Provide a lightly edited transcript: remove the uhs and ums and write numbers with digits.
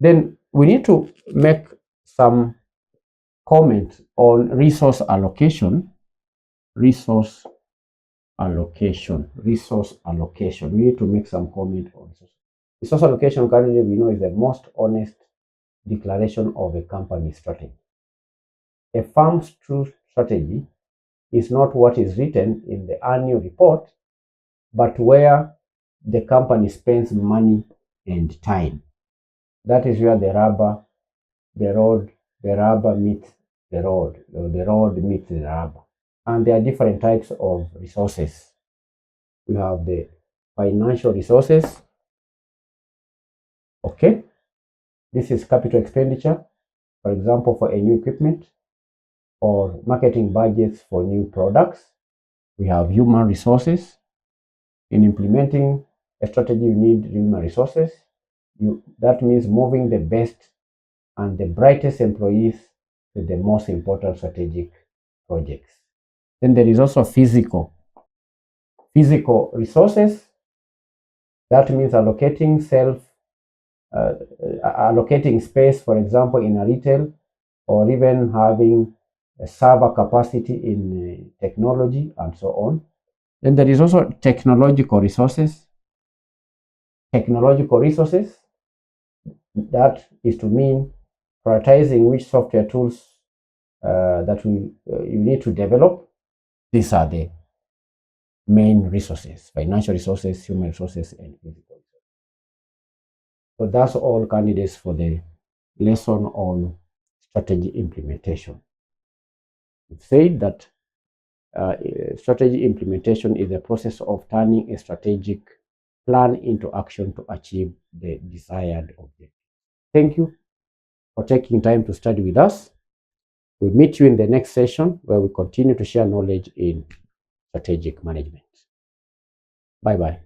Then we need to make some comment on resource allocation. Resource allocation. We need to make some comment on resource allocation. Currently, we know is the most honest declaration of a company strategy. A firm's true strategy is not what is written in the annual report, but where the company spends money and time. That is where the rubber meets the road, or the road meets the rubber. And there are different types of resources. We have the financial resources. Okay, this is capital expenditure, for example, for a new equipment or marketing budgets for new products. We have human resources. In implementing a strategy, you need human resources. That means moving the best and the brightest employees to the most important strategic projects. Then there is also physical resources. That means allocating space, for example, in a retail, or even having a server capacity in technology and so on. Then there is also technological resources. That is to mean prioritizing which software tools that you need to develop. These are the main resources: financial resources, human resources, and physical resources. So that's all candidates for the lesson on strategy implementation. We've said that strategy implementation is the process of turning a strategic plan into action to achieve the desired objective. Thank you for taking time to study with us. We'll meet you in the next session where we continue to share knowledge in strategic management. Bye-bye.